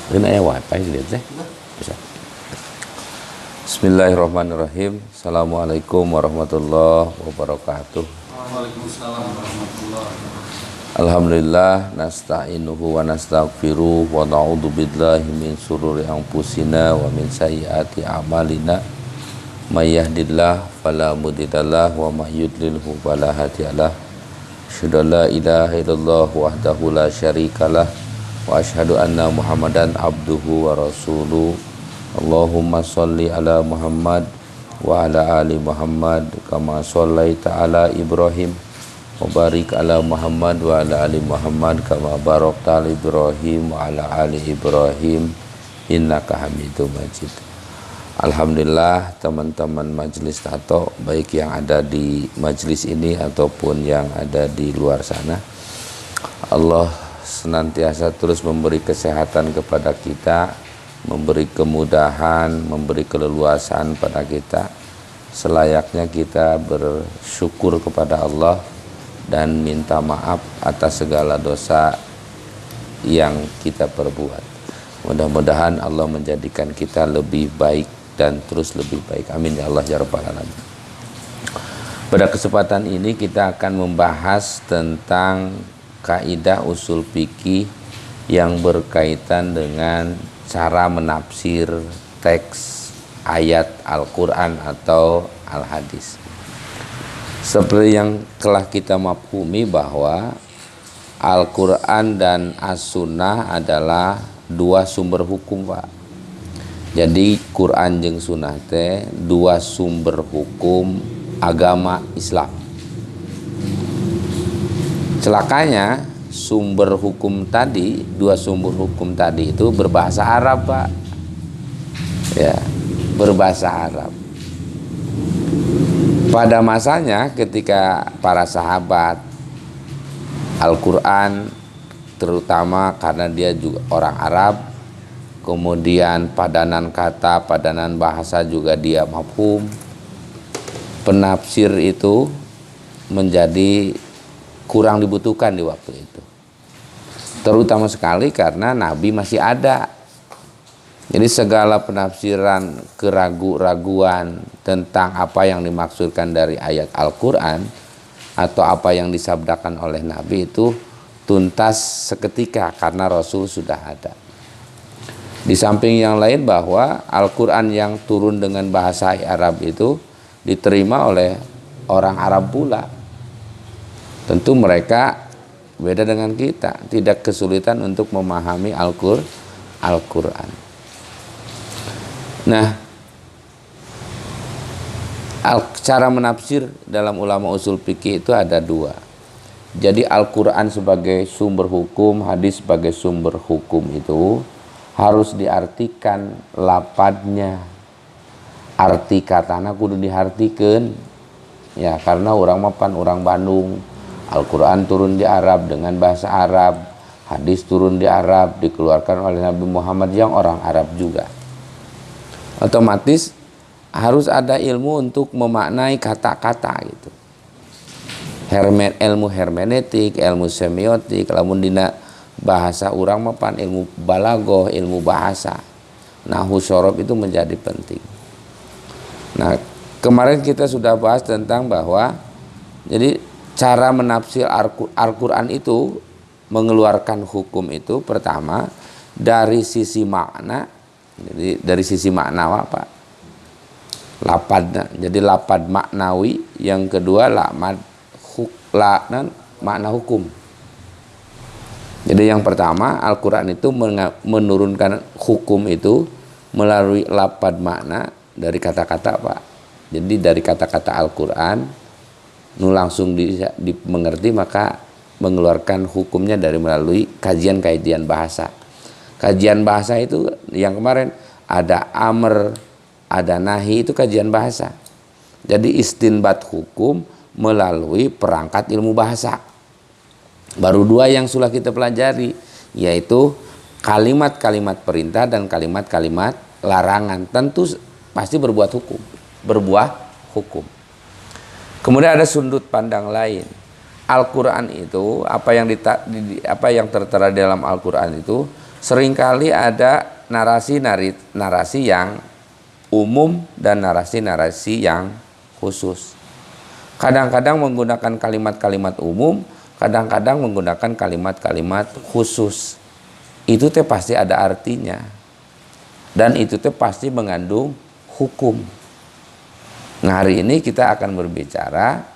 Ini ayah wifi lihat deh. Bisa. Bismillahirrahmanirrahim. Assalamualaikum warahmatullahi wabarakatuh. Waalaikumsalam warahmatullahi wabarakatuh. Alhamdulillah nasta'inuhu wa nastaghfiruh wa na'udzu billahi min syururi anfusina wa min sayyiati a'malina. May yahdihillahu fala mudhillalah wa may yudlilhu fala hadiyalah. Asyhadu an la ilaha illallah wahdahu la syarikalah wa asyhadu anna Muhammadan abduhu wa rasuluh. Allahumma sholli ala Muhammad wa ala ali Muhammad kama shallaita ala Ibrahim wa barik ala Muhammad wa ala ali Muhammad kama barakta ala Ibrahim wa ala ali Ibrahim innaka Hamidum Majid. Alhamdulillah teman-teman majelis tato baik yang ada di majelis ini ataupun yang ada di luar sana, Allah senantiasa terus memberi kesehatan kepada kita, memberi kemudahan, memberi keleluasan pada kita. Selayaknya kita bersyukur kepada Allah dan minta maaf atas segala dosa yang kita perbuat. Mudah-mudahan Allah menjadikan kita lebih baik dan terus lebih baik. Amin ya Allah ya Rabbal Alamin. Pada kesempatan ini kita akan membahas tentang kaidah usul fikih yang berkaitan dengan cara menafsir teks ayat Al-Quran atau Al-Hadis. Seperti yang telah kita mafhumi bahwa Al-Quran dan As-Sunnah adalah dua sumber hukum, Pak. Jadi Quran jeung Sunnah teh dua sumber hukum agama Islam. Celakanya sumber hukum tadi, dua sumber hukum tadi itu berbahasa Arab, Pak. Ya, berbahasa Arab. Pada masanya ketika para sahabat Al-Quran, terutama karena dia juga orang Arab, kemudian padanan kata, padanan bahasa juga dia mafhum, penafsir itu menjadi kurang dibutuhkan di waktu itu. Terutama sekali karena Nabi masih ada. Jadi segala penafsiran, keraguan-raguan tentang apa yang dimaksudkan dari ayat Al-Quran atau apa yang disabdakan oleh Nabi itu tuntas seketika karena Rasul sudah ada. Di samping yang lain bahwa Al-Quran yang turun dengan bahasa Arab itu diterima oleh orang Arab pula. Tentu mereka beda dengan kita, tidak kesulitan untuk memahami Al-Quran. Nah, cara menafsir dalam ulama usul fikih itu ada dua. Jadi Al-Quran sebagai sumber hukum, hadis sebagai sumber hukum itu harus diartikan lapadnya, arti katana kudu dihartikeun ya, karena orang mapan orang Bandung, Al-Quran turun di Arab dengan bahasa Arab, hadis turun di Arab, dikeluarkan oleh Nabi Muhammad yang orang Arab juga. Otomatis harus ada ilmu untuk memaknai kata-kata gitu. Ilmu hermeneutik, ilmu semiotik, lamun dina bahasa orang mapan ilmu balagoh, ilmu bahasa, nahwu syarab itu menjadi penting. Nah, kemarin kita sudah bahas tentang bahwa jadi cara menafsir Al-Quran itu mengeluarkan hukum itu pertama dari sisi makna. Jadi dari sisi makna apa? Lapad. Jadi lapad maknawi, yang kedua makna hukum. Jadi yang pertama Al-Quran itu menurunkan hukum itu melalui lapad makna dari kata-kata, Pak. Jadi dari kata-kata Al-Quran langsung dimengerti, maka mengeluarkan hukumnya dari melalui kajian bahasa. Kajian bahasa itu yang kemarin ada amr, ada nahi, itu kajian bahasa. Jadi istinbat hukum melalui perangkat ilmu bahasa. Baru dua yang sudah kita pelajari, yaitu kalimat-kalimat perintah dan kalimat-kalimat larangan. Tentu pasti berbuah hukum. Kemudian ada sudut pandang lain. Al-Quran itu apa yang tertera dalam Al-Quran itu seringkali ada narasi yang umum dan narasi yang khusus. Kadang-kadang menggunakan kalimat-kalimat umum, kadang-kadang menggunakan kalimat-kalimat khusus. Itu teh pasti ada artinya. Dan itu teh pasti mengandung hukum. Nah, hari ini kita akan berbicara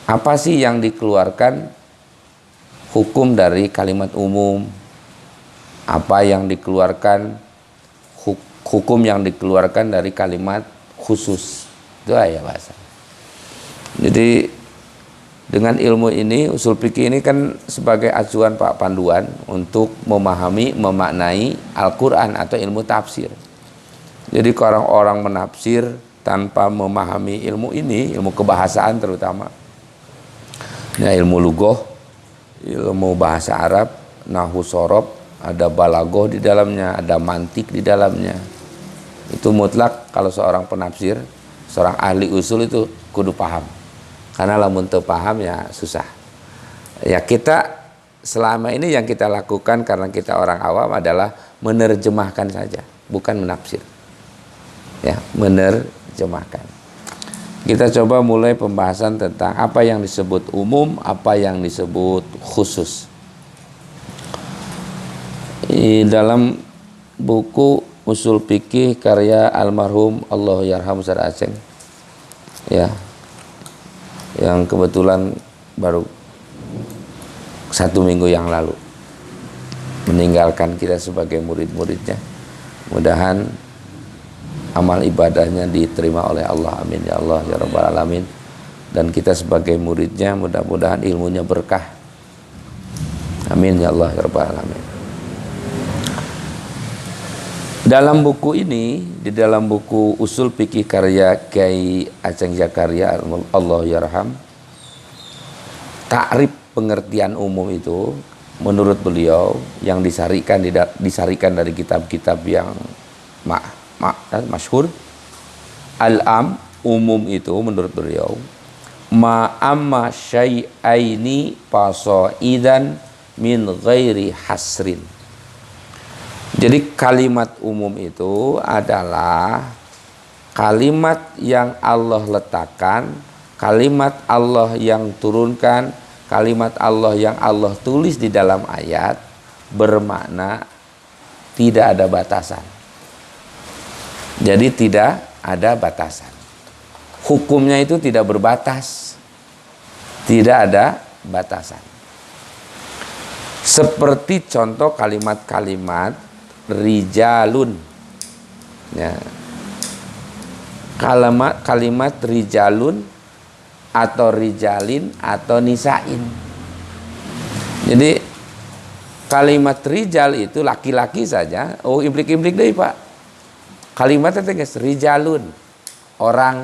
apa sih yang dikeluarkan hukum dari kalimat umum, apa yang dikeluarkan hukum yang dikeluarkan dari kalimat khusus. Itu ya bahasa. Jadi dengan ilmu ini, usul fikih ini kan sebagai acuan Pak panduan untuk memahami, memaknai Al-Quran atau ilmu tafsir. Jadi kalau orang menafsir tanpa memahami ilmu ini, ilmu kebahasaan terutama, ya ilmu lugoh, ilmu bahasa Arab, nahwu sorob, ada balagoh di dalamnya, ada mantik di dalamnya. Itu mutlak kalau seorang penafsir, seorang ahli usul itu kudu paham. Karena lamun teu paham ya susah. Ya kita selama ini yang kita lakukan karena kita orang awam adalah menerjemahkan saja, bukan menafsir. Ya, menerjemahkan. Kita coba mulai pembahasan tentang apa yang disebut umum, apa yang disebut khusus. Dalam buku Usul Fikih karya almarhum Allah yarham Ustaz Aceng, ya, yang kebetulan baru 1 minggu yang lalu meninggalkan kita sebagai murid-muridnya. Mudahan amal ibadahnya diterima oleh Allah, amin ya Allah ya rabbal alamin. Dan kita sebagai muridnya mudah-mudahan ilmunya berkah, amin ya Allah ya rabbal alamin. Dalam buku ini, di dalam buku Usul Fikih karya Kiai Aceng Zakaria Allah yarham, takrif pengertian umum itu menurut beliau yang disarikan dari kitab-kitab yang masyhur. Al-am, umum itu menurut beliau ma'amma syai'aini fasaidan min ghairi hasrin. Jadi kalimat umum itu adalah kalimat yang Allah letakkan, kalimat Allah yang turunkan, kalimat Allah yang Allah tulis di dalam ayat, bermakna tidak ada batasan. Jadi tidak ada batasan. Hukumnya itu tidak berbatas. Tidak ada batasan. Seperti contoh kalimat-kalimat rijalun, ya, kalimat rijalun atau rijalin atau nisain. Jadi kalimat rijal itu laki-laki saja. Oh, implik-implik deh Pak. Kalimatnya guys, rijalun,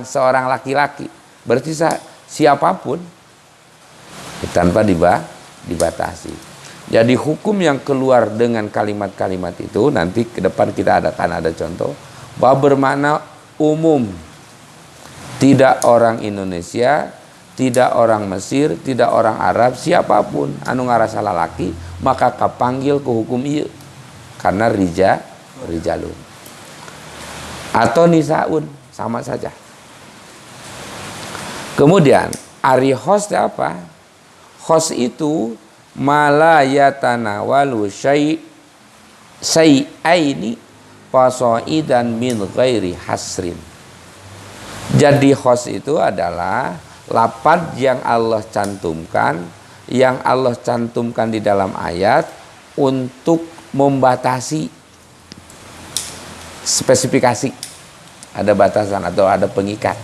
seorang laki-laki. Berarti siapapun tanpa dibatasi. Jadi hukum yang keluar dengan kalimat-kalimat itu nanti ke depan kita akan ada contoh bahwa bermakna umum. Tidak orang Indonesia, tidak orang Mesir, tidak orang Arab, siapapun anu ngarasa lalaki maka kapanggil ke hukum ieu karena rijalun. Atau nisaun sama saja. Kemudian ari hos apa? Hos itu mala yatanawalu syai'aini fasaidan min ghairi hasrin. Jadi khos itu adalah lafaz yang Allah cantumkan, yang Allah cantumkan di dalam ayat untuk membatasi spesifikasi, ada batasan atau ada pengikat.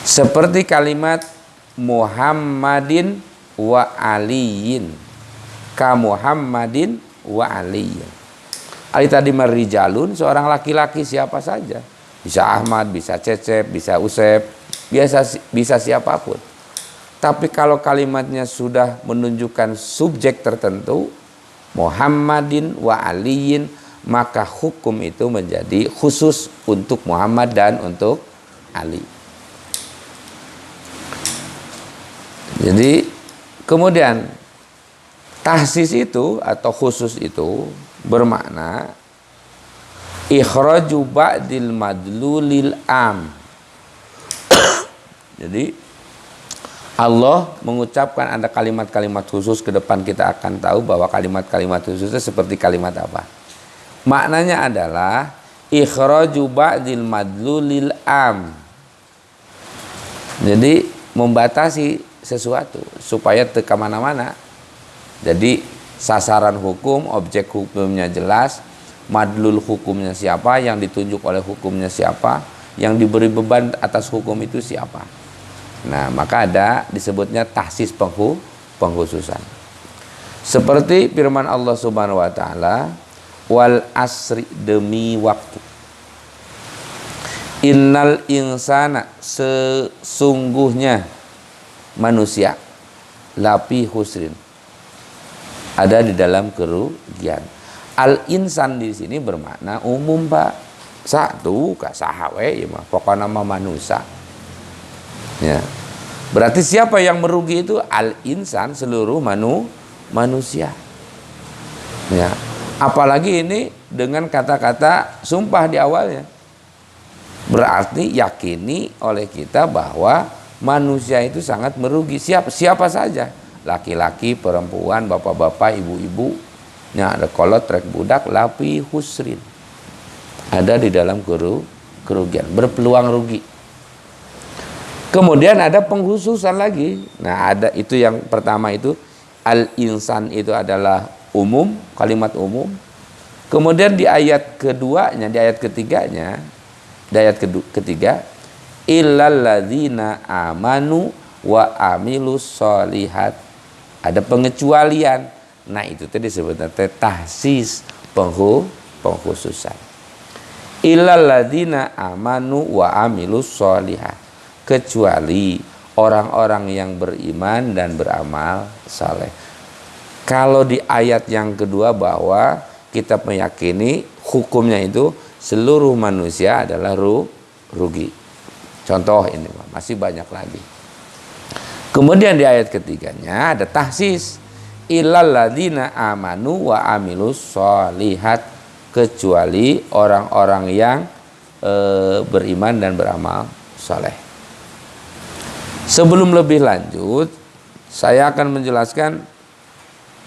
Seperti kalimat Muhammadin wa aliyin, ka Muhammadin wa aliyin. Ali tadi marijalun, seorang laki-laki siapa saja, bisa Ahmad, bisa Cecep, bisa Usep, bisa siapapun. Tapi kalau kalimatnya sudah menunjukkan subjek tertentu, Muhammadin wa aliyin, maka hukum itu menjadi khusus untuk Muhammad dan untuk Ali. Jadi kemudian Tahsis itu atau khusus itu bermakna ikhraju ba'dil madlulil am. Jadi Allah mengucapkan ada kalimat-kalimat khusus, ke depan kita akan tahu bahwa kalimat-kalimat khususnya seperti kalimat apa. Maknanya adalah ikhraju ba'dil madlulil am. Jadi membatasi sesuatu supaya ke mana-mana. Jadi sasaran hukum, objek hukumnya jelas, madlul hukumnya siapa, yang ditunjuk oleh hukumnya siapa, yang diberi beban atas hukum itu siapa. Nah, maka ada disebutnya tahsis pengkhususan. Seperti firman Allah Subhanahu wa taala, wal asri, demi waktu. Innal insana, sesungguhnya manusia, lafi husrin, ada di dalam kerugian. Al-insan di sini bermakna umum, Pak. Satu ka sahawe ya mah pokoknya nama manusia. Ya. Berarti siapa yang merugi itu? Al-insan, seluruh manusia. Ya. Apalagi ini dengan kata-kata sumpah di awalnya. Berarti yakini oleh kita bahwa manusia itu sangat merugi. Siapa saja, laki-laki, perempuan, bapak-bapak, ibu-ibu. Nah, ada kolot trek budak lapi husrin, ada di dalam kerugian, berpeluang rugi. Kemudian ada pengkhususan lagi. Nah, ada itu yang pertama itu al-insan itu adalah umum, kalimat umum. Kemudian di ayat keduanya, di ayat ketiganya, di ayat ketiga, illal ladzina amanu wa amilus sholihat, ada pengecualian. Nah, itu tadi disebutnya tahsis pengkhususan. Illal ladzina amanu wa amilus sholihat, kecuali orang-orang yang beriman dan beramal saleh. Kalau di ayat yang kedua bahwa kita meyakini hukumnya itu seluruh manusia adalah rugi. Contoh ini masih banyak lagi. Kemudian di ayat ketiganya ada tahsis, illal ladzina amanu wa amilus sholihat, kecuali orang-orang yang beriman dan beramal saleh. Sebelum lebih lanjut, saya akan menjelaskan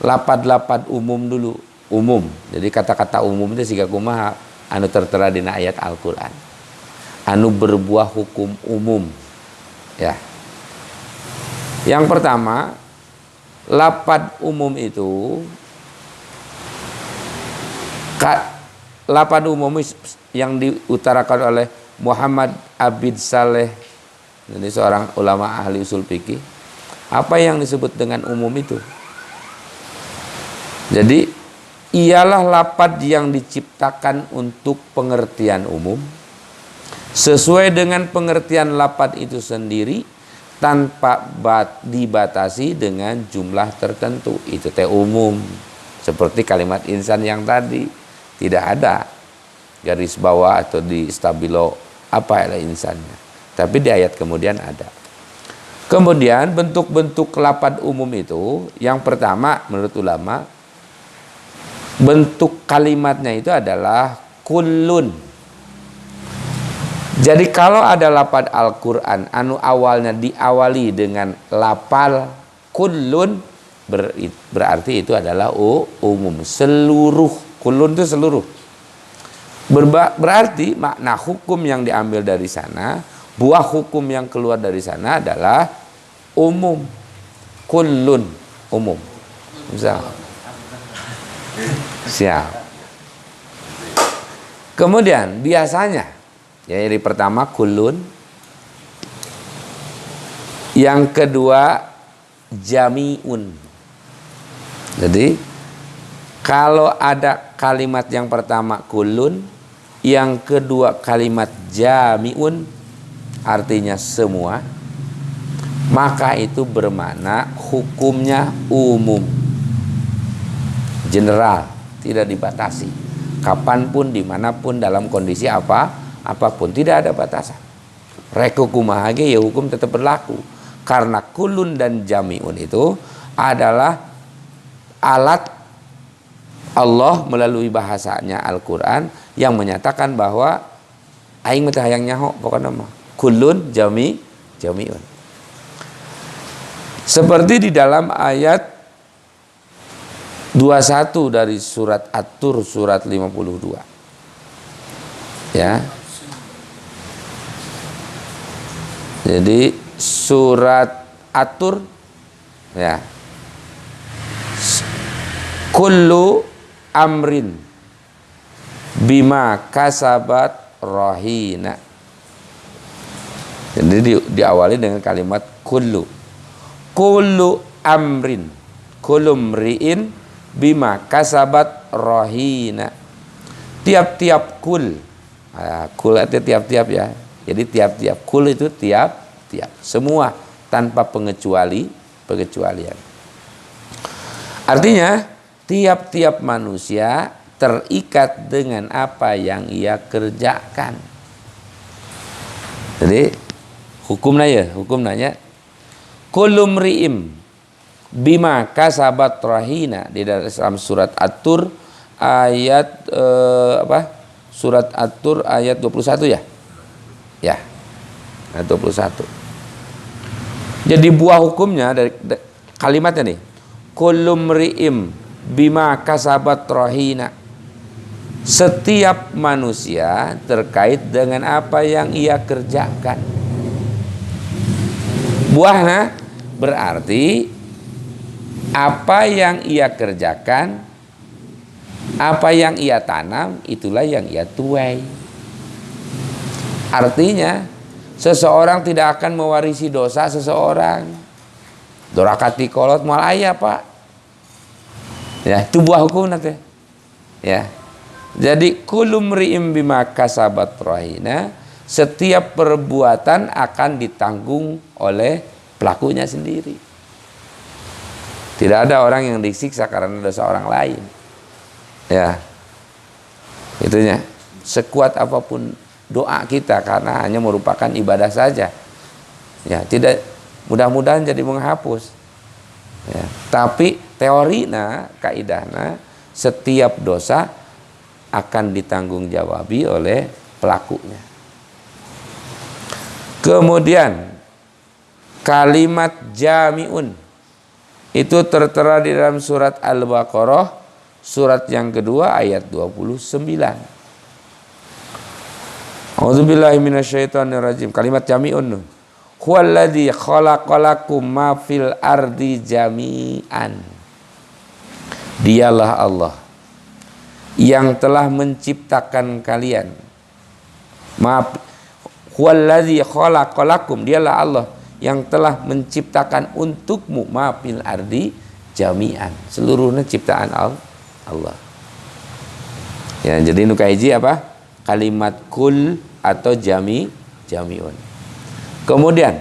lapad-lapad umum dulu. Umum, jadi kata-kata umum itu siga kumaha anu tertera di ayat Al-Quran, anu berbuah hukum umum. Ya, yang pertama, lapad umum itu, lapad umum yang diutarakan oleh Muhammad Abid Saleh, ini seorang ulama ahli usul fikih. Apa yang disebut dengan umum itu? Jadi ialah lapad yang diciptakan untuk pengertian umum, sesuai dengan pengertian lapad itu sendiri, tanpa dibatasi dengan jumlah tertentu. Itu teh umum. Seperti kalimat insan yang tadi, tidak ada garis bawah atau di stabilo apa adalah insannya, tapi di ayat kemudian ada. Kemudian bentuk-bentuk lapad umum itu, yang pertama menurut ulama, bentuk kalimatnya itu adalah kullun. Jadi kalau ada lapad Al-Quran anu awalnya diawali dengan lapal kullun, berarti itu adalah umum, seluruh. Kullun itu seluruh. Berarti makna hukum yang diambil dari sana, buah hukum yang keluar dari sana adalah umum. Kullun, umum. Misalnya. Siap. Kemudian biasanya, jadi pertama kullun, yang kedua jami'un. Jadi kalau ada kalimat yang pertama kullun, yang kedua kalimat jami'un, artinya semua, maka itu bermakna hukumnya umum, general, tidak dibatasi, kapanpun, dimanapun, dalam kondisi apapun, tidak ada batasan. Reko kumaha ge ya hukum tetap berlaku, karena kulun dan jami'un itu adalah alat Allah melalui bahasanya Al-Quran yang menyatakan bahwa aing mah teh hayang nyaho pokokna mah kullun jami'un. Seperti di dalam ayat 21 dari surat At-Tur surat 52. Ya. Jadi surat At-Tur ya. Kullu amrin bima kasabat rahina. Jadi diawali dengan kalimat kullu. Kullu amrin, kullu mri'in bima kasabat rahina. Tiap-tiap kul. Kul itu tiap-tiap ya. Jadi tiap-tiap kul itu tiap-tiap. Semua tanpa pengecualian. Artinya tiap-tiap manusia terikat dengan apa yang ia kerjakan. Jadi hukum nanya kullu mri'im bima kasabat rahina di dalam surat At-Tur ayat surat At-Tur ayat 21 ya. Ya. Ayat 21. Jadi buah hukumnya dari kalimatnya nih. Kullu mri'im bima kasabat rahina. Setiap manusia terkait dengan apa yang ia kerjakan. Buahnya berarti apa yang ia kerjakan, apa yang ia tanam, itulah yang ia tuai. Artinya seseorang tidak akan mewarisi dosa seseorang. Dorakati kolot mal aya pak. Ya, itu buah hukum nanti. Ya. Jadi kullu mri'im bima kasabat rahina, setiap perbuatan akan ditanggung oleh pelakunya sendiri. Tidak ada orang yang disiksa karena dosa orang lain. Ya. Itunya. Sekuat apapun doa kita karena hanya merupakan ibadah saja. Ya, tidak mudah-mudahan jadi menghapus. Ya, tapi teorina, kaidahna setiap dosa akan ditanggung-jawabi oleh pelakunya. Kemudian kalimat jami'un itu tertera di dalam surat Al-Baqarah surat yang kedua ayat 29. A'udzubillahi minasyaitonirrajim. Kalimat jami'un. Huwallazi khalaqalakum ma fil ardi jami'an. Dialah Allah yang telah menciptakan kalian. Maaf, huwallazi khalaqalakum, dialah Allah yang telah menciptakan untukmu ma fil ardi jami'an, seluruhnya ciptaan Allah. Ya, jadi nu kahiji apa? Kalimat kul atau jami'un. Kemudian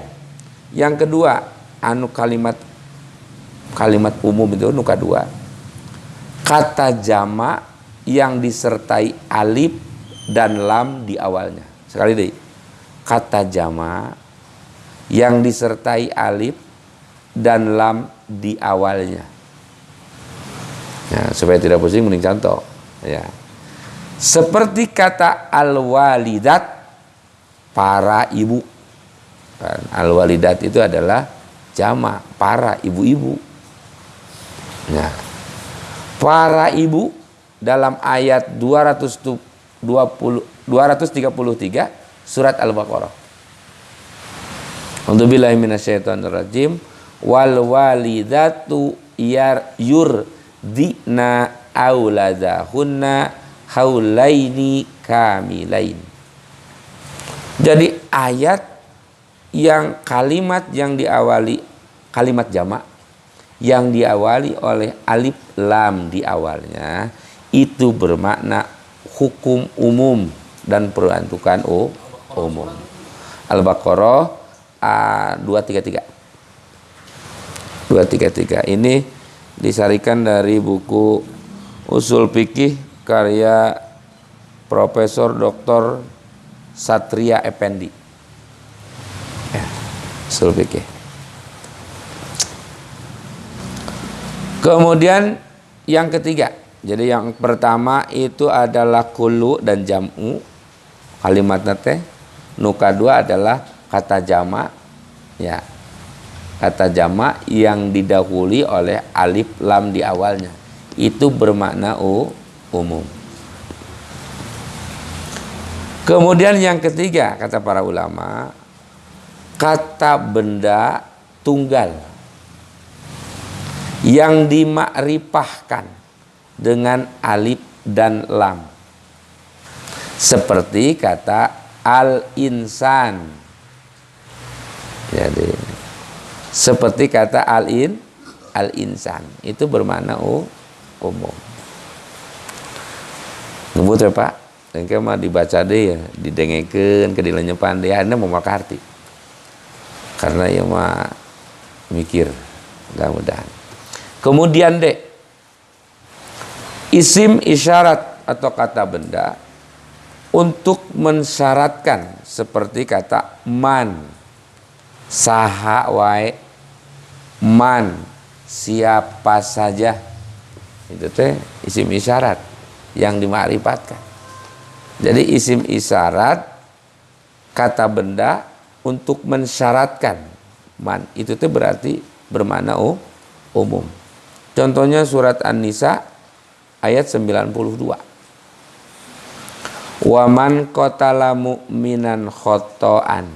yang kedua anu kalimat umum itu nu kadua. Kata jama' yang disertai alif dan lam di awalnya. Sekali deh. Kata jama' yang disertai alif dan lam di awalnya. Ya, supaya tidak pusing mending contoh. Ya. Seperti kata al-walidat, para ibu. Kan, al-walidat itu adalah jama' para ibu-ibu. Ya. Para ibu dalam ayat 233 surat Al-Baqarah. A'udzubillahi minasyaitonirrajim. Wal walidatu yurdina auladahunna haulaini kamilain. Jadi ayat yang kalimat yang diawali kalimat jamak yang diawali oleh alif lam di awalnya itu bermakna hukum umum dan peruntukan umum. Al-Baqarah 233. Ini disarikan dari buku Usul Fikih karya Profesor Dr. Satria Effendi. Usul Fikih. Kemudian yang ketiga. Jadi yang pertama itu adalah kullu dan jam'u kalimatnya teh. Nu kedua adalah kata jamak, ya. Kata jamak yang didahului oleh alif lam di awalnya. Itu bermakna umum. Kemudian yang ketiga kata para ulama, kata benda tunggal yang dimakrifahkan dengan alif dan lam. Seperti kata al-insan. Jadi seperti kata al-insan itu bermakna umum. Ngebut ya Pak, engke mah dibaca deh ya, didengekeun ke dilenyepan deh, anda mau makarti. Karena ya mah mikir, mudah-mudahan. Kemudian deh, isim isyarat atau kata benda untuk mensyaratkan seperti kata man, saha wae, man, siapa saja. Itu teh isim isyarat yang dimakrifatkan. Jadi isim isyarat kata benda untuk mensyaratkan man, itu teh berarti bermakna umum. Contohnya surat An-Nisa ayat 92. Wa man qatala mu'minan khotoan,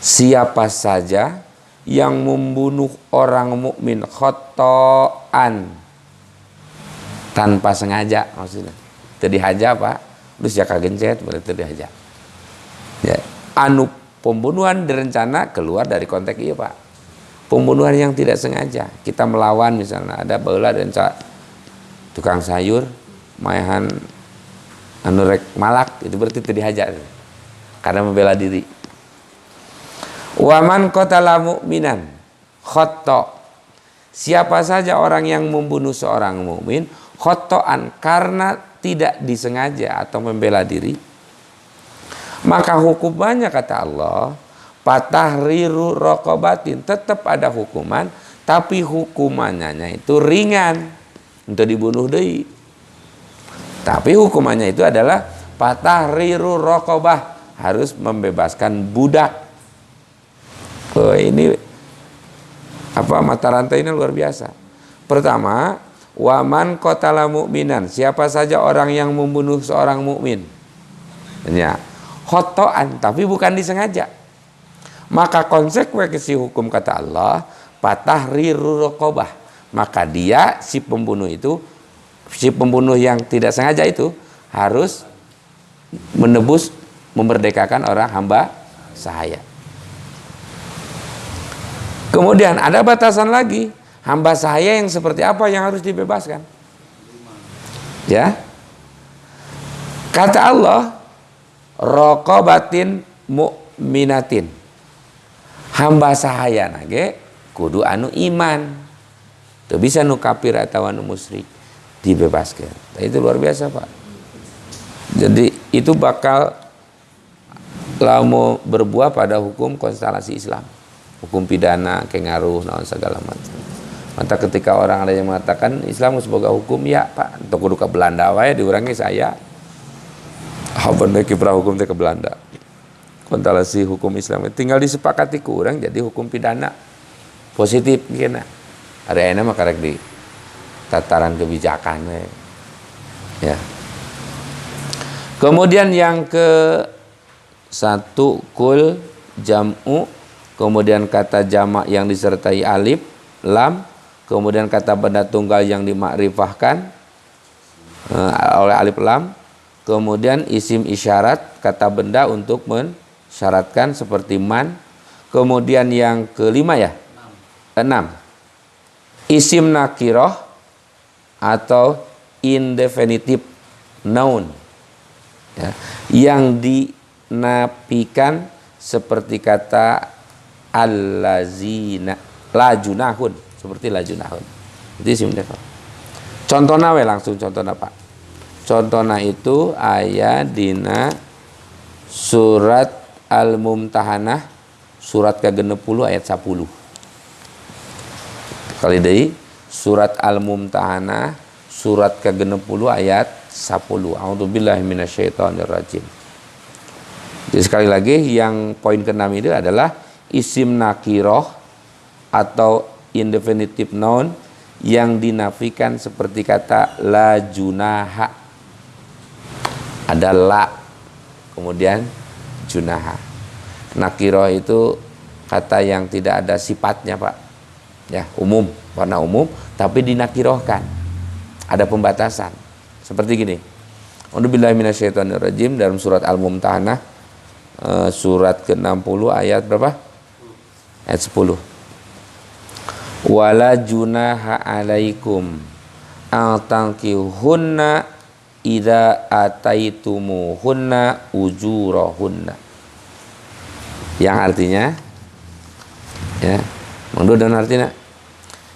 siapa saja yang membunuh orang mukmin khotoan, tanpa sengaja, maksudnya teu dihaja Pak, terus ya kagencet berarti teu dihaja. Ya, anu pembunuhan direncana keluar dari konteks ieu Pak. Pembunuhan yang tidak sengaja, kita melawan misalnya, ada baheula dan tukang sayur maehan anu rek malak, itu berarti teu dihaja karena membela diri. Waman qatala mu'minan khata, siapa saja orang yang membunuh seorang mukmin khotoan karena tidak disengaja atau membela diri, maka hukumannya kata Allah patahriru raqabatin, tetap ada hukuman, tapi hukumannya itu ringan, untuk dibunuh deui. Tapi hukumannya itu adalah patahriru raqabah, harus membebaskan budak. Oh, ini apa mata rantainya luar biasa. Pertama, waman qatala mu'minan, siapa saja orang yang membunuh seorang mukmin. Ya, khotoan, tapi bukan disengaja. Maka konsekuensi hukum kata Allah patahriru raqabah, maka dia si pembunuh yang tidak sengaja itu harus menebus, memerdekakan orang hamba sahaya. Kemudian ada batasan lagi, hamba sahaya yang seperti apa yang harus dibebaskan. Ya, kata Allah raqabatin mu'minatin, hamba sahaya nage kudu anu iman, teu bisa nu kafir atau anu musyrik, dibebaskan. Nah, itu luar biasa Pak. Jadi itu bakal lamu berbuah pada hukum konstelasi Islam, hukum pidana, kengaruh, naon segala macam. Maka ketika orang ada yang mengatakan Islam sebagai hukum, ya Pak, untuk kudu ke Belanda wae diurangi saya. Bener kiprah hukum teh ke Belanda. Konstelasi hukum Islam tinggal disepakati ku urang jadi hukum pidana positif kena. Ada enak mah karek di tataran kebijakan we. Ya. Kemudian yang ke satu kul jam'u, kemudian kata jamak yang disertai alif lam, kemudian kata benda tunggal yang dimakrifahkan oleh alif lam, kemudian isim isyarat kata benda untuk mensyaratkan seperti man, kemudian yang kelima ya 6 isim nakiroh atau indefinitive noun ya, yang dinafikan seperti kata allazina lajunahun, seperti lajunahun itu isim definite. Contohnya we langsung contohnya Pak. Contohnya itu ayat dina surat Al-Mumtahanah surat ke-60 ayat 10. Kali deui surat Al-Mumtahanah surat ke-60 ayat 10. A'udzubillahi minasyaitonirrajim. Jadi sekali lagi yang poin ke-6 itu adalah isim nakiroh atau indefinitive noun yang dinafikan seperti kata la junaha. Ada la, kemudian junaha. Nakiroh itu kata yang tidak ada sifatnya, Pak. Ya, umum, warna umum, tapi dinakirohkan. Ada pembatasan. Seperti gini. A'udzubillahi minasyaitonirrajim dalam surat Al-Mumtahanah surat ke-60 ayat berapa? Ayat 10. Wala junaha alaikum an tankihunna idza ataitumuhunna ujurahunna. Yang artinya ya, menurut dan artinya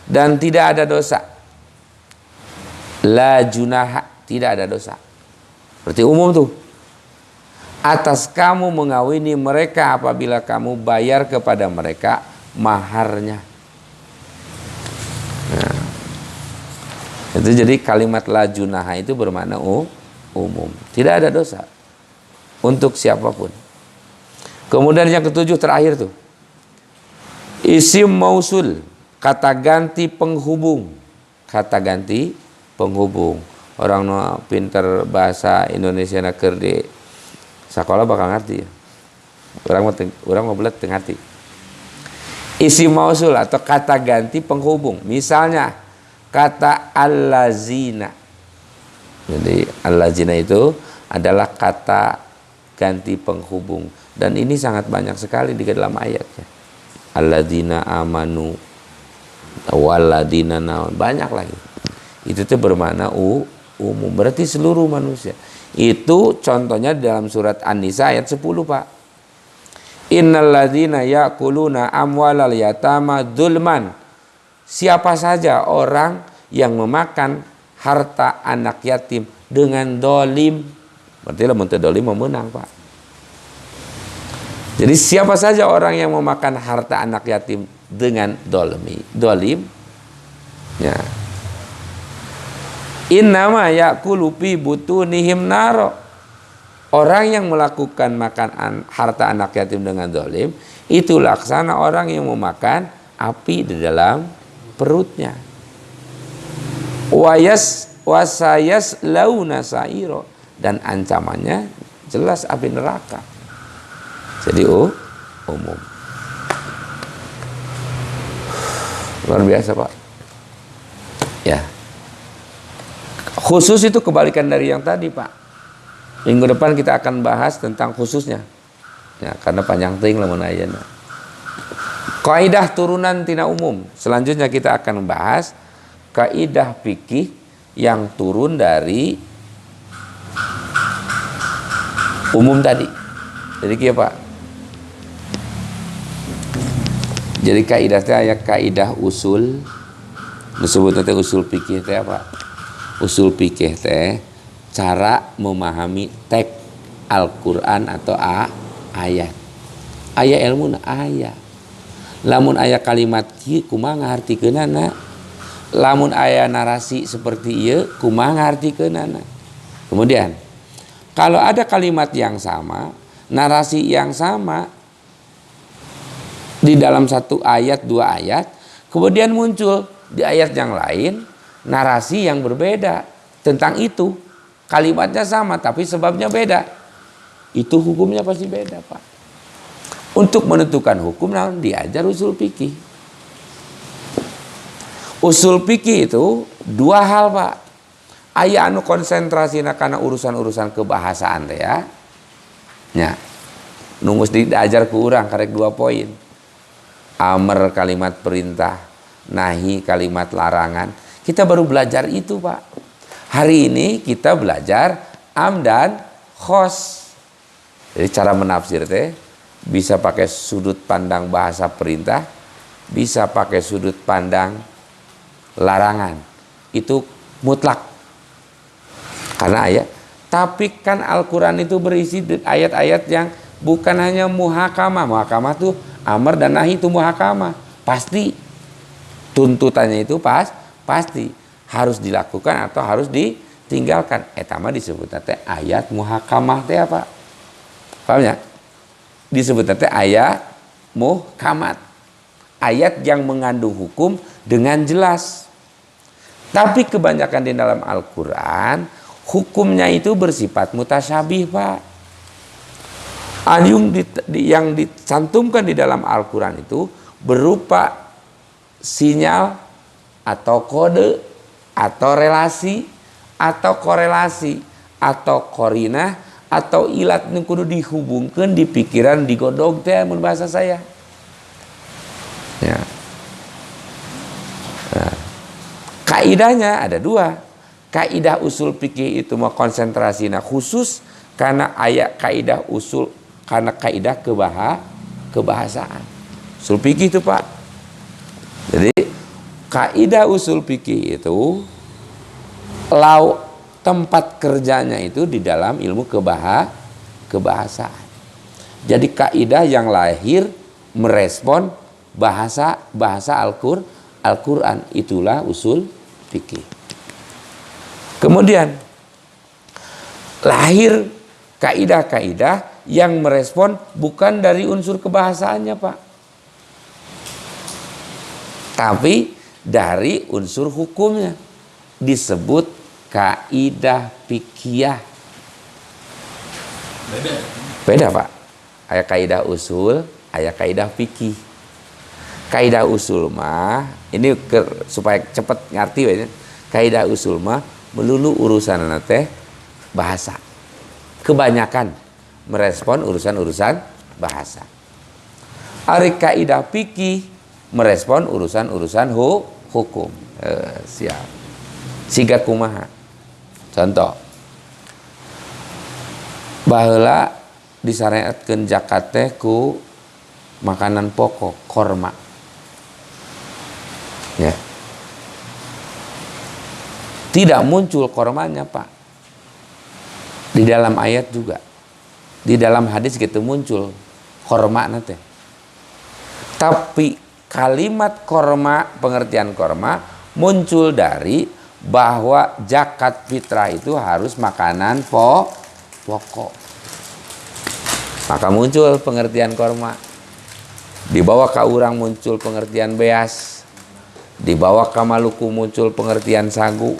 dan tidak ada dosa. La junaha, tidak ada dosa. Berarti umum tuh. Atas kamu mengawini mereka apabila kamu bayar kepada mereka maharnya. Nah, itu jadi kalimat la junaha itu bermakna umum. Tidak ada dosa untuk siapapun. Kemudian yang ketujuh terakhir tuh. Isim mausul, kata ganti penghubung. Kata ganti penghubung. Orang pinter bahasa Indonesia nak kerja sekolah bakal ngerti ya. Orang mau belet ngerti. Isim mausul atau kata ganti penghubung. Misalnya kata allazina. Jadi allazina itu adalah kata ganti penghubung dan ini sangat banyak sekali di dalam ayatnya. Alladzina amanu walladzina naun, banyak lagi. Itu tuh bermakna umum, berarti seluruh manusia. Itu contohnya dalam surat An-Nisa ayat 10, Pak. Innalladzina ya'kuluna amwalal yatama dzulman. Siapa saja orang yang memakan harta anak yatim dengan dolim. Berarti lamun teu dolim memenang, Pak. Jadi siapa saja orang yang memakan harta anak yatim dengan dolim, ya. Innama ya'kulu fi butunihim naro. Orang yang melakukan makan harta anak yatim dengan dolim itu laksana orang yang memakan api di dalam perutnya. Wasayas launa sairo, dan ancamannya jelas api neraka. Jadi umum. Luar biasa, Pak. Ya. Khusus itu kebalikan dari yang tadi, Pak. Minggu depan kita akan bahas tentang khususnya. Ya, karena panjang ting lamun ayeuna. Kaidah turunan tina umum. Selanjutnya kita akan membahas kaidah fikih yang turun dari umum tadi. Jadi kieu, Pak. Jadi kaidahnya aya kaidah usul. Disebutna teh usul fikih teh apa? Usul fikih teh cara memahami teks Al-Qur'an atau ayat. Aya ilmuna aya. Lamun aya kalimat kieu kumaha ngahartikeunana? Lamun aya narasi seperti ieu kumaha ngahartikeunana? Kemudian kalau ada kalimat yang sama, narasi yang sama di dalam satu ayat, dua ayat, kemudian muncul di ayat yang lain narasi yang berbeda tentang itu, kalimatnya sama tapi sebabnya beda, itu hukumnya pasti beda, Pak. Untuk menentukan hukum diajar usul fikih. Usul fikih itu dua hal, Pak. Aya anu konsentrasina kana urusan-urusan kebahasaan teh ya. Nya. Nunggus diajar ku urang karek 2 poin. Amr kalimat perintah, nahi kalimat larangan. Kita baru belajar itu, Pak. Hari ini kita belajar am dan khos. Jadi cara menafsir teh bisa pakai sudut pandang bahasa perintah, bisa pakai sudut pandang larangan. Itu mutlak. Karena ayat. Tapi kan Al-Quran itu berisi ayat-ayat yang bukan hanya muhakamah. Muhakamah itu amar dan nahi itu muhakamah. Pasti tuntutannya itu pasti harus dilakukan atau harus ditinggalkan. Eta mah disebut teh ayat muhakamah teh apa? Paham ya? Disebut teh ayat muhkamat. Ayat yang mengandung hukum dengan jelas. Tapi kebanyakan di dalam Al-Qur'an hukumnya itu bersifat mutasyabih, Pak. Yang dicantumkan di dalam Al-Qur'an itu berupa sinyal atau kode atau relasi atau korelasi atau korinah atau ilat nu kudu dihubungkan di pikiran digodog teh mun bahasa saya. Ya. Nah, kaidahnya ada dua. Kaidah usul fikih itu mah konsentrasinya khusus karena ayat kaidah usul karena kaidah kebahasaan. Usul fikih itu, Pak. Jadi kaidah usul fikih itu tempat kerjanya itu di dalam ilmu kebahasaan. Jadi kaidah yang lahir merespon bahasa Al-Qur'an, itulah usul fikih. Kemudian lahir kaidah-kaidah yang merespon bukan dari unsur kebahasaannya, Pak, tapi dari unsur hukumnya, disebut kaidah fikih. Beda, Pak. Aya kaidah usul, aya kaidah fikih. Kaidah usul mah ini supaya cepat ngerti ya. Kaidah usul mah melulu urusan teh bahasa. Kebanyakan merespon urusan-urusan bahasa. Ari kaidah fikih merespon urusan-urusan hukum. Siap. Siga kumaha. Contoh. Baheula disyariatkeun zakat teh ku makanan pokok korma. Ya. Tidak muncul kormanya, Pak. Di dalam ayat juga. Di dalam hadis gitu muncul korma nanti. Tapi kalimat korma, pengertian korma muncul dari bahwa zakat fitrah itu harus makanan pokok. Maka muncul pengertian korma. Di bawah ka urang muncul pengertian beas. Di bawah ka Maluku muncul pengertian sagu.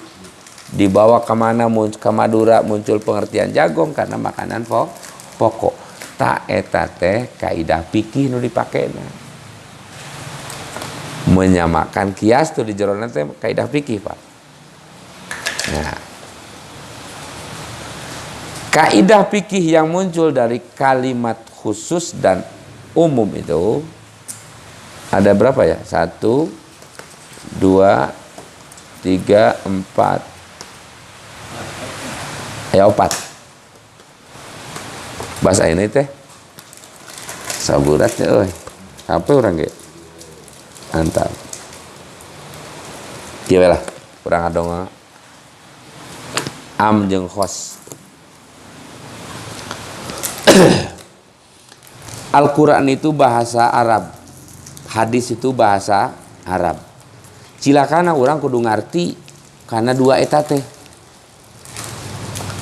Di bawah ke mana ke Madura muncul pengertian jagong karena makanan pokok. Ta eta teh kaidah fikih nu dipakena. Menyamakan kias tuh di jero teh kaidah fikih, Pak. Nah. Kaidah fikih yang muncul dari kalimat khusus dan umum itu ada berapa ya? 1 2 3 4 ya 4. Bahasa ini teh saburatnya euy. Apa urang ge? Mantap. Kieu lah, urang adonga am jeung khos. Al-Qur'an itu bahasa Arab. Hadis itu bahasa Arab. Cilakana urang kudu ngarti karena dua eta teh.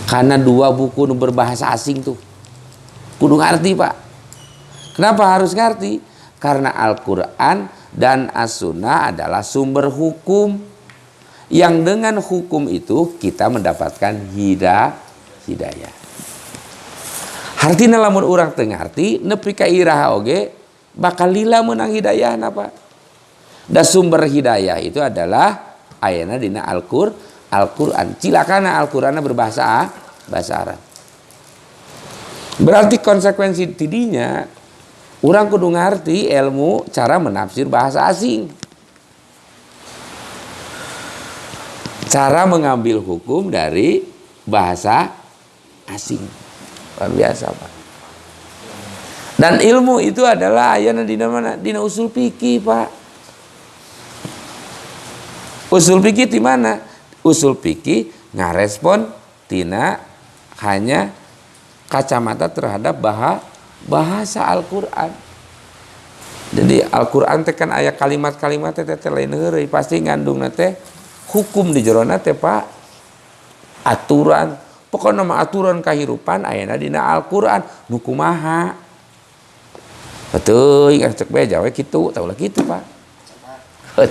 Karena dua buku berbahasa asing tuh. Kudu ngerti, Pak. Kenapa harus ngerti? Karena Al-Quran dan As-Sunnah adalah sumber hukum. Yang dengan hukum itu kita mendapatkan hidayah. Hartina lamun urang teu ngarti nepi ka iraha oge bakal lila meunang hidayah napa? Da sumber hidayah itu adalah ayana dina Al-Quran. Cilakana Al-Quran berbahasa Arab. Berarti konsekuensi tidinya orang kudu ngerti ilmu cara menafsir bahasa asing. Cara mengambil hukum dari bahasa asing. Luar biasa, Pak. Dan ilmu itu adalah ayana dina mana? Dina usul fikih, Pak. Usul fikih di mana? Usul fikih ngarespon tina hanya kacamata terhadap bahasa Al-Qur'an. Jadi Al-Qur'an teh kan aya kalimat-kalimat teh lain heureuy, pasti ngandungna teh hukum di jerona teh Pak, aturan, pokoknya nama aturan kehidupan ayana dina Al-Quran nu kumaha. Betul, cek beja we kitu, taulah kitu Pak.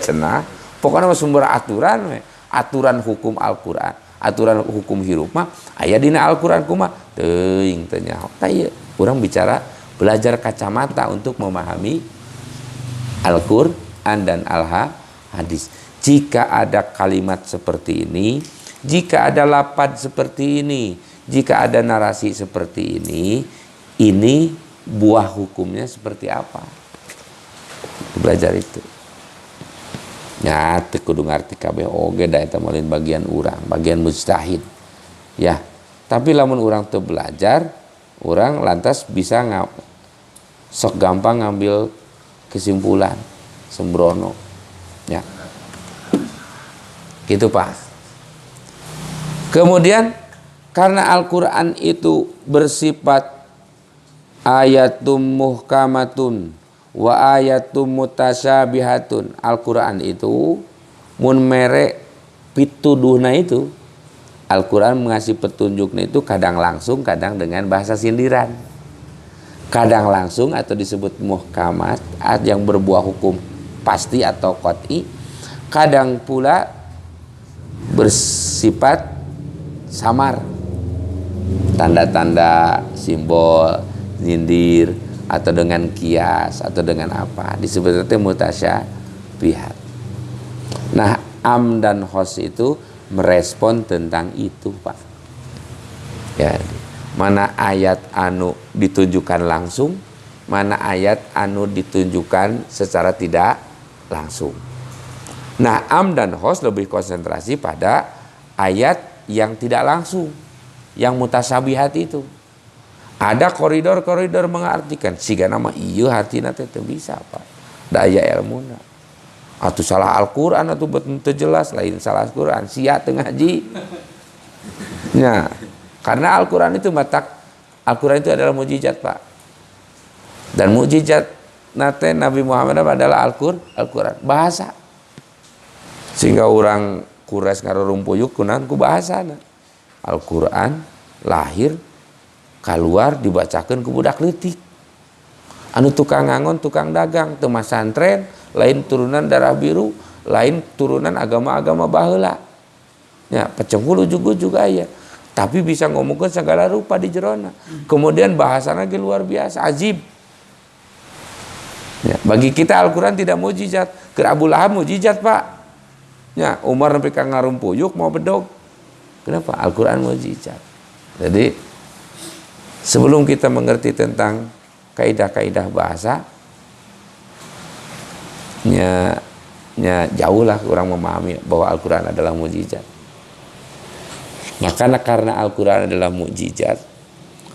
Cenah, pokoknya sumber aturan we, aturan hukum Al-Quran, aturan hukum hirup mah aya dina Al-Quran kumaha teuing teh nyaho. Tah ieu urang bicara belajar kacamata untuk memahami Al-Quran dan Al-Hadis. Jika ada kalimat seperti ini, jika ada lafaz seperti ini, jika ada narasi seperti ini buah hukumnya seperti apa? Belajar itu. Nya teu kudu ngarti kabeh oge da eta mah bagian urang, bagian mujtahid. Ya, tapi lamun urang teu belajar, urang lantas bisa sok gampang ngambil kesimpulan sembrono. Ya. Gitu Pak. Kemudian karena Al-Quran itu bersifat ayatum muhkamatun wa ayatum mutasyabihatun. Al-Quran itu mun mere pituduhna itu, Al-Quran mengasih petunjuknya itu kadang langsung, kadang dengan bahasa sindiran. Kadang langsung atau disebut muhkamat yang berbuah hukum pasti atau qat'i. Kadang pula bersifat samar, tanda-tanda, simbol, nyindir, atau dengan kias, atau dengan apa, disebut itu mutasyabihat. Nah, am dan khos itu merespon tentang itu Pak. Ya, mana ayat anu ditunjukkan langsung, mana ayat anu ditunjukkan secara tidak langsung. Nah, am dan khos lebih konsentrasi pada ayat yang tidak langsung, yang mutasyabihat itu. Ada koridor-koridor mengartikan, siga nama iya hartina teh teu bisa Pak. Daya ilmuna. Atuh salah Al-Qur'an atuh betul jelas, lain salah Al-Qur'an, sia teu ngaji. Nah, karena Al-Qur'an itu Al-Qur'an itu adalah mukjizat Pak. Dan mukjizat nate Nabi Muhammad adalah Al-Qur'an, bahasa. Sehingga orang kures ngarurumpuyuk kunaon ku bahasana. Al-Qur'an lahir keluar dibacakan ke budak leutik. Anu tukang ngangon, tukang dagang, teu masantren, lain turunan darah biru, lain turunan agama-agama baheula. Ya, pecenghulu juga aya. Tapi bisa ngomongkeun segala rupa di jerona. Kemudian bahasana ge luar biasa, ajib. Ya, bagi kita Al-Qur'an tidak mukjizat. Keur Abu Lahab mukjizat, Pak. Ya, Umar sampai ka ngarumpuyuk mau bedog. Kenapa? Al-Qur'an mukjizat. Jadi sebelum kita mengerti tentang kaidah-kaidah bahasa, jauhlah orang memahami bahwa Al-Quran adalah mukjizat. Maka karena Al-Quran adalah mukjizat,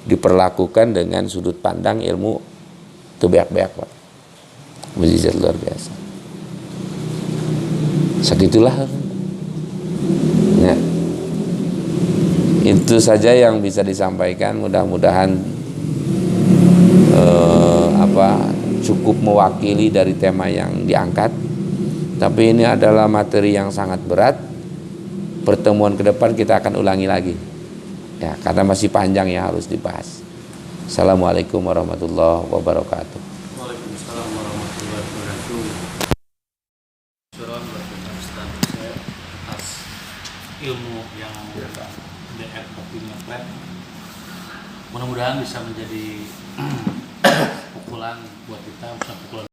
diperlakukan dengan sudut pandang ilmu kebeak-beak Pak. Mukjizat luar biasa. Segitulah. Ya. Itu saja yang bisa disampaikan. Mudah-mudahan cukup mewakili dari tema yang diangkat. Tapi ini adalah materi yang sangat berat. Pertemuan ke depan kita akan ulangi lagi. Ya, karena masih panjang yang harus dibahas. Assalamualaikum warahmatullahi wabarakatuh. Waalaikumsalam warahmatullahi wabarakatuh. Saya atas ilmu yang mudah-mudahan bisa menjadi pukulan buat kita, bisa pukulan